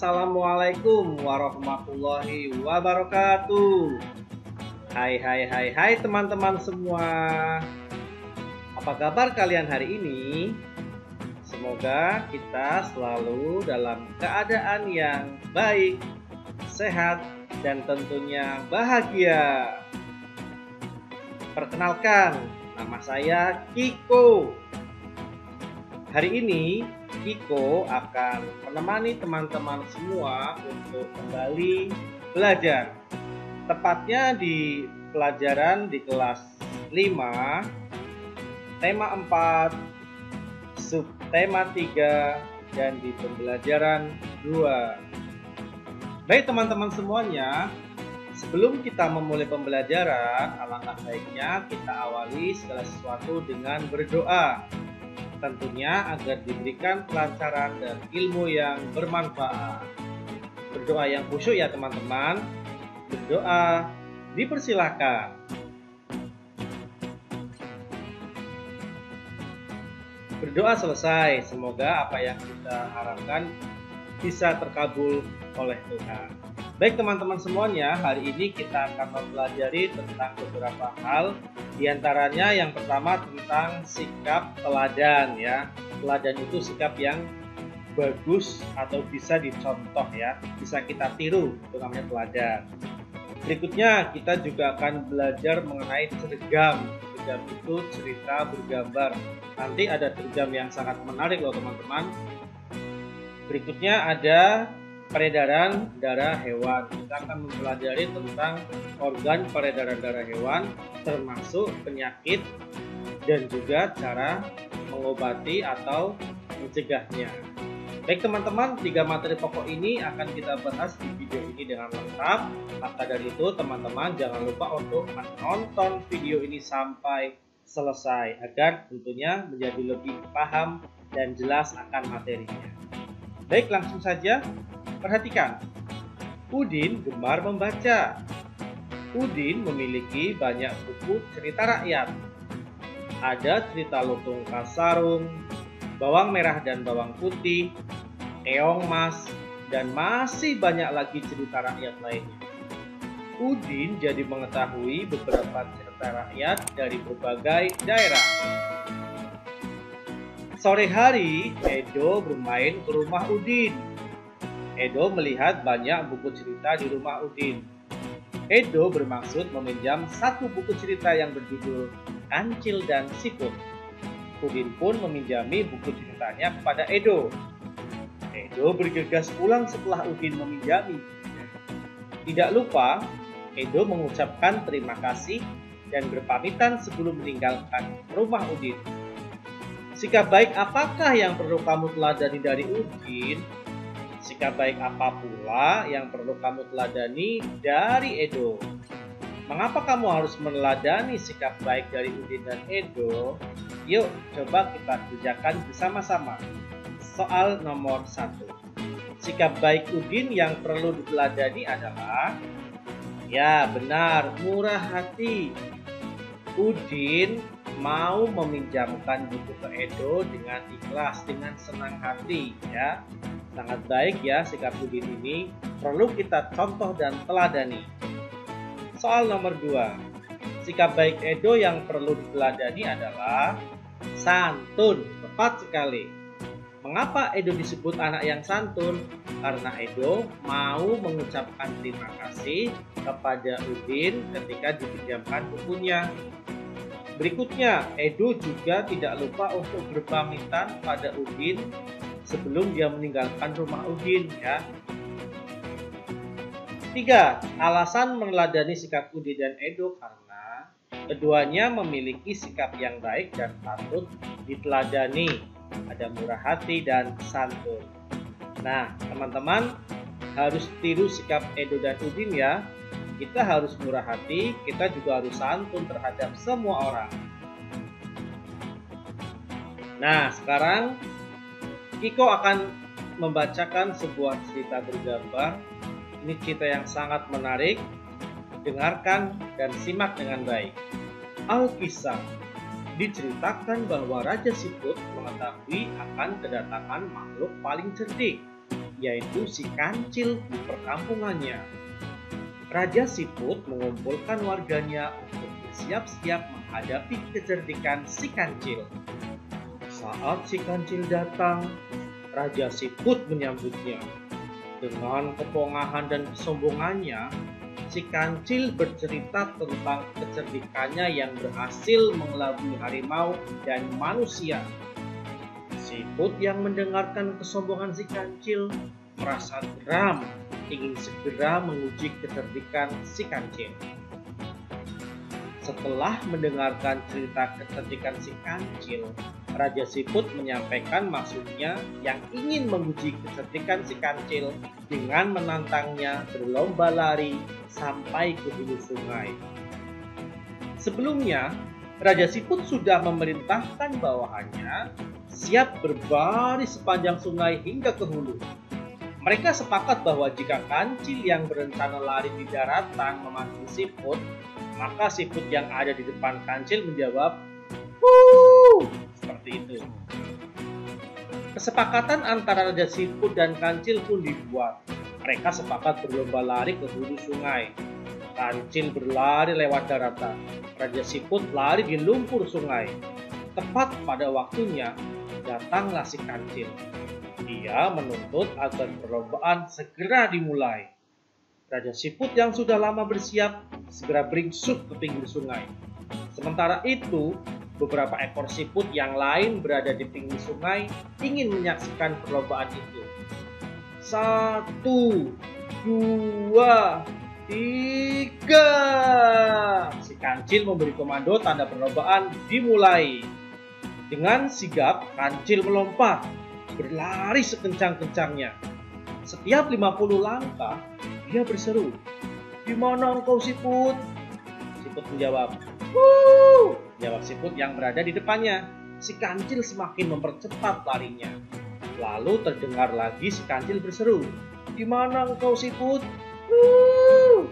Assalamualaikum warahmatullahi wabarakatuh. Hai teman-teman semua. Apa kabar kalian hari ini? Semoga kita selalu dalam keadaan yang baik, sehat, dan tentunya bahagia. Perkenalkan, nama saya Kiko. Hari ini Kiko akan menemani teman-teman semua untuk kembali belajar. Tepatnya di pelajaran di kelas 5, tema 4, subtema 3, dan di pembelajaran 2. Baik teman-teman semuanya, sebelum kita memulai pembelajaran, alangkah baiknya kita awali segala sesuatu dengan berdoa. Tentunya agar diberikan kelancaran dan ilmu yang bermanfaat. Berdoa yang khusyuk ya teman-teman. Berdoa dipersilakan. Berdoa selesai. Semoga apa yang kita harapkan bisa terkabul oleh Tuhan. Baik teman-teman semuanya, hari ini kita akan mempelajari tentang beberapa hal. Di antaranya yang pertama tentang sikap teladan ya. Teladan itu sikap yang bagus atau bisa dicontoh ya, bisa kita tiru, itu namanya teladan. Berikutnya kita juga akan belajar mengenai cergam. Cergam itu cerita bergambar. Nanti ada cergam yang sangat menarik loh teman-teman. Berikutnya ada peredaran darah hewan. Kita akan mempelajari tentang organ peredaran darah hewan, termasuk penyakit dan juga cara mengobati atau mencegahnya. Baik teman-teman, 3 materi pokok ini akan kita bahas di video ini dengan lengkap. Maka dari itu teman-teman jangan lupa untuk menonton video ini sampai selesai agar tentunya menjadi lebih paham dan jelas akan materinya. Baik, langsung saja. Perhatikan, Udin gemar membaca. Udin memiliki banyak buku cerita rakyat. Ada cerita Lutung Kasarung, Bawang Merah dan Bawang Putih, Keong Mas, dan masih banyak lagi cerita rakyat lainnya. Udin jadi mengetahui beberapa cerita rakyat dari berbagai daerah. Sore hari, Edo bermain ke rumah Udin. Edo melihat banyak buku cerita di rumah Udin. Edo bermaksud meminjam satu buku cerita yang berjudul Kancil dan Siput. Udin pun meminjami buku ceritanya kepada Edo. Edo bergegas pulang setelah Udin meminjami. Tidak lupa, Edo mengucapkan terima kasih dan berpamitan sebelum meninggalkan rumah Udin. Sikap baik apakah yang perlu kamu teladani dari Udin? Sikap baik apa pula yang perlu kamu teladani dari Edo? Mengapa kamu harus meneladani sikap baik dari Udin dan Edo? Yuk, coba kita kerjakan bersama-sama. Soal nomor 1. Sikap baik Udin yang perlu diteladani adalah, ya benar, murah hati. Udin mau meminjamkan buku ke Edo dengan ikhlas, dengan senang hati ya. Sangat baik ya sikap Udin ini, perlu kita contoh dan teladani. Soal nomor 2. Sikap baik Edo yang perlu diteladani adalah santun. Tepat sekali. Mengapa Edo disebut anak yang santun? Karena Edo mau mengucapkan terima kasih kepada Udin ketika dipinjamkan bukunya. Berikutnya, Edo juga tidak lupa untuk berpamitan pada Udin sebelum dia meninggalkan rumah Udin ya. 3. Alasan meneladani sikap Udin dan Edo karena keduanya memiliki sikap yang baik dan patut diteladani. Ada murah hati dan santun. Nah, teman-teman harus tiru sikap Edo dan Udin ya. Kita harus murah hati, kita juga harus santun terhadap semua orang. Nah, sekarang Kiko akan membacakan sebuah cerita bergambar. Ini cerita yang sangat menarik. Dengarkan dan simak dengan baik. Alkisah. Diceritakan bahwa Raja Siput mengetahui akan kedatangan makhluk paling cerdik, yaitu si kancil di perkampungannya. Raja Siput mengumpulkan warganya untuk bersiap-siap menghadapi kecerdikan si kancil. Saat si kancil datang, Raja Siput menyambutnya. Dengan kepongahan dan kesombongannya, si kancil bercerita tentang kecerdikannya yang berhasil mengelabui harimau dan manusia. Siput yang mendengarkan kesombongan si kancil merasa geram, ingin segera menguji kecerdikan si kancil. Setelah mendengarkan cerita kecerdikan si kancil, Raja Siput menyampaikan maksudnya yang ingin menguji kecerdikan si kancil dengan menantangnya berlomba lari sampai ke hulu sungai. Sebelumnya, Raja Siput sudah memerintahkan bawahannya siap berbaris sepanjang sungai hingga ke hulu. Mereka sepakat bahwa jika kancil yang berencana lari di daratan memanggil Siput, maka Siput yang ada di depan kancil menjawab, "Wuh!" Seperti itu. Kesepakatan antara Raja Siput dan kancil pun dibuat. Mereka sepakat berlomba lari ke hulu sungai. Kancil berlari lewat daratan. Raja Siput lari di lumpur sungai. Tepat pada waktunya, datanglah si kancil. Dia menuntut agar perlombaan segera dimulai. Raja Siput yang sudah lama bersiap segera beringsut ke pinggir sungai. Sementara itu, beberapa ekor siput yang lain berada di pinggir sungai ingin menyaksikan perlombaan itu. 1, 2, 3. Si kancil memberi komando tanda perlombaan dimulai. Dengan sigap, kancil melompat, berlari sekencang-kencangnya. Setiap 50 langkah, dia berseru, "Di mana engkau, Siput?" Siput menjawab, "Wuh!" Jawab Siput yang berada di depannya. Si kancil semakin mempercepat larinya. Lalu terdengar lagi si kancil berseru, "Di mana engkau, Siput?" "Wuh!"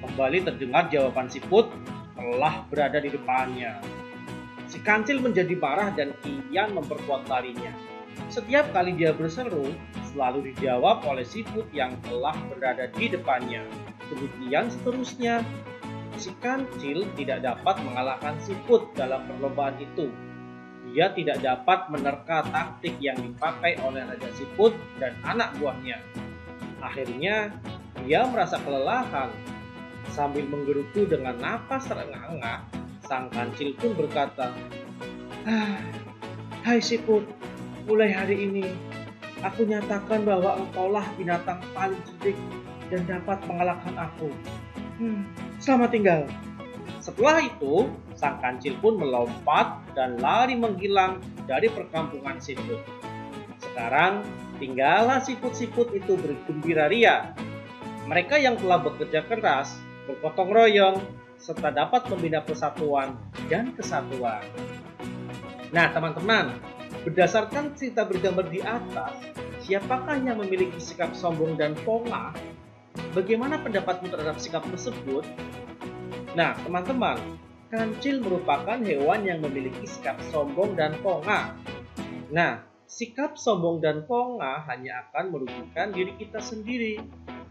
Kembali terdengar jawaban Siput telah berada di depannya. Si kancil menjadi marah dan kian memperkuat larinya. Setiap kali dia berseru, selalu dijawab oleh Siput yang telah berada di depannya. Demikian seterusnya. Si kancil tidak dapat mengalahkan Siput dalam perlombaan itu. Dia tidak dapat menerka taktik yang dipakai oleh Raja Siput dan anak buahnya. Akhirnya, dia merasa kelelahan. Sambil menggerutu dengan napas terengah-engah, sang kancil pun berkata, "Hai Siput, mulai hari ini, aku nyatakan bahwa engkaulah binatang paling cerdik dan dapat mengalahkan aku. Selamat tinggal." Setelah itu, sang kancil pun melompat dan lari menghilang dari perkampungan siput. Sekarang, tinggallah siput-siput itu bergembira ria. Mereka yang telah bekerja keras, bergotong royong, serta dapat membina persatuan dan kesatuan. Nah teman-teman, berdasarkan cerita bergambar di atas, siapakah yang memiliki sikap sombong dan pongah? Bagaimana pendapatmu terhadap sikap tersebut? Nah teman-teman, kancil merupakan hewan yang memiliki sikap sombong dan pongah. Nah, sikap sombong dan pongah hanya akan merugikan diri kita sendiri,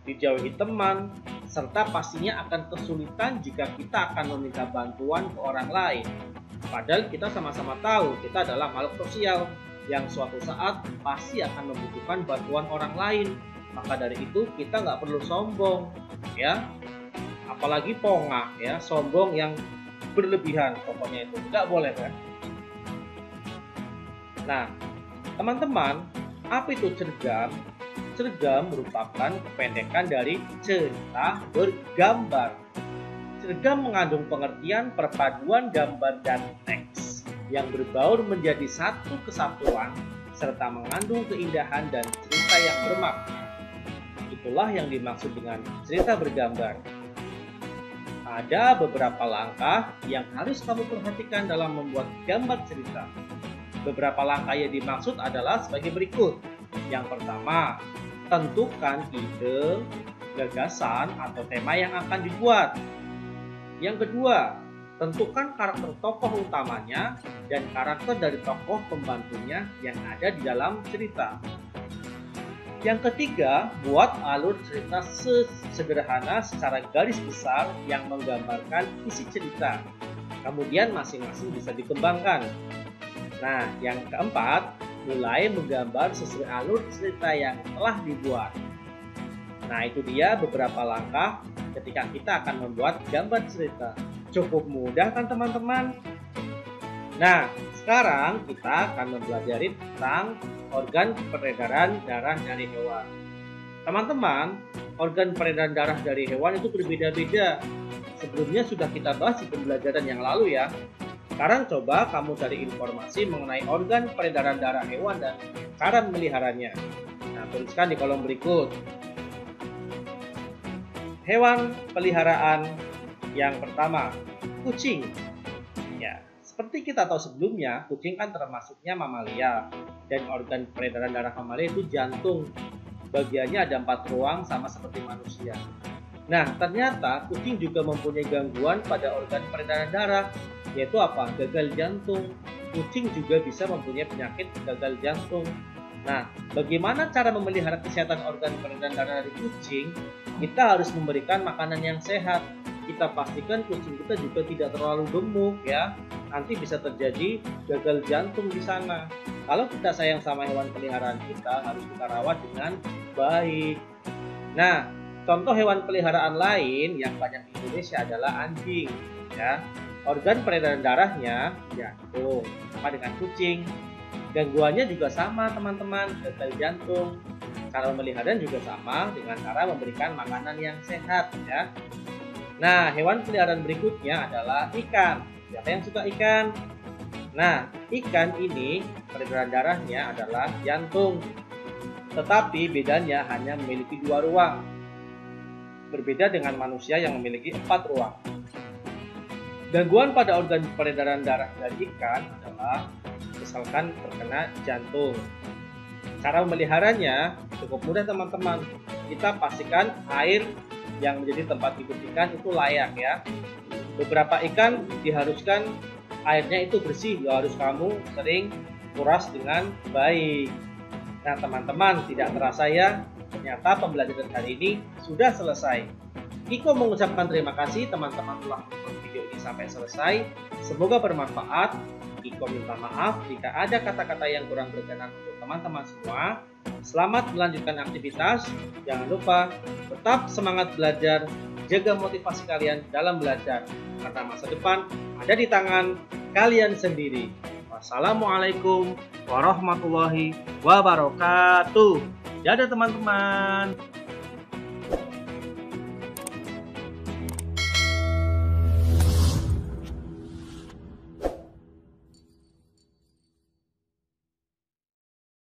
dijauhi teman, serta pastinya akan kesulitan jika kita akan meminta bantuan ke orang lain. Padahal kita sama-sama tahu kita adalah makhluk sosial yang suatu saat pasti akan membutuhkan bantuan orang lain. Maka dari itu kita nggak perlu sombong, ya. Apalagi pongah, ya, sombong yang berlebihan, pokoknya itu nggak boleh kan. Nah, teman-teman, apa itu cergam? Cergam merupakan kependekan dari cerita bergambar. Cergam mengandung pengertian perpaduan gambar dan teks yang berbaur menjadi satu kesatuan serta mengandung keindahan dan cerita yang bermakna. Itulah yang dimaksud dengan cerita bergambar. Ada beberapa langkah yang harus kamu perhatikan dalam membuat gambar cerita. Beberapa langkah yang dimaksud adalah sebagai berikut. Yang pertama, tentukan ide, gagasan, atau tema yang akan dibuat. Yang kedua, tentukan karakter tokoh utamanya dan karakter dari tokoh pembantunya yang ada di dalam cerita. Yang ketiga, buat alur cerita sederhana secara garis besar yang menggambarkan isi cerita. Kemudian masing-masing bisa dikembangkan. Nah, yang keempat, mulai menggambar sesuai alur cerita yang telah dibuat. Nah, itu dia beberapa langkah ketika kita akan membuat gambar cerita. Cukup mudah kan teman-teman? Nah, sekarang kita akan mempelajari tentang organ peredaran darah dari hewan. Teman-teman, organ peredaran darah dari hewan itu berbeda-beda. Sebelumnya sudah kita bahas di pembelajaran yang lalu ya. Sekarang coba kamu cari informasi mengenai organ peredaran darah hewan dan cara memeliharanya. Nah, tuliskan di kolom berikut. Hewan peliharaan yang pertama, kucing. Ya, seperti kita tahu sebelumnya, kucing kan termasuknya mamalia. Dan organ peredaran darah mamalia itu jantung. Bagiannya ada 4 ruang sama seperti manusia. Nah, ternyata kucing juga mempunyai gangguan pada organ peredaran darah, yaitu apa? Gagal jantung. Kucing juga bisa mempunyai penyakit gagal jantung. Nah, bagaimana cara memelihara kesehatan organ peredaran darah dari kucing? Kita harus memberikan makanan yang sehat. Kita pastikan kucing kita juga tidak terlalu gemuk ya. Nanti bisa terjadi gagal jantung di sana. Kalau kita sayang sama hewan peliharaan kita, harus kita rawat dengan baik. Nah, contoh hewan peliharaan lain yang banyak di Indonesia adalah anjing. Ya, organ peredaran darahnya jantung, sama dengan kucing. Gangguannya juga sama teman-teman, gagal jantung. Cara pemeliharaan juga sama dengan cara memberikan makanan yang sehat ya. Nah, hewan peliharaan berikutnya adalah ikan. Siapa yang suka ikan? Nah, ikan ini peredaran darahnya adalah jantung. Tetapi bedanya hanya memiliki 2 ruang. Berbeda dengan manusia yang memiliki 4 ruang. Gangguan pada organ peredaran darah dari ikan adalah misalkan terkena jantung. Cara memeliharanya cukup mudah teman-teman. Kita pastikan air yang menjadi tempat hidup ikan itu layak ya. Beberapa ikan diharuskan airnya itu bersih, harus kamu sering kuras dengan baik. Nah teman-teman, tidak terasa ya, ternyata pembelajaran hari ini sudah selesai. Iko mengucapkan terima kasih teman-teman telah menonton video ini sampai selesai. Semoga bermanfaat. Iko minta maaf jika ada kata-kata yang kurang berkenan untuk teman-teman semua. Selamat melanjutkan aktivitas. Jangan lupa tetap semangat belajar, jaga motivasi kalian dalam belajar, karena masa depan ada di tangan kalian sendiri. Wassalamualaikum warahmatullahi wabarakatuh. Dadah teman-teman.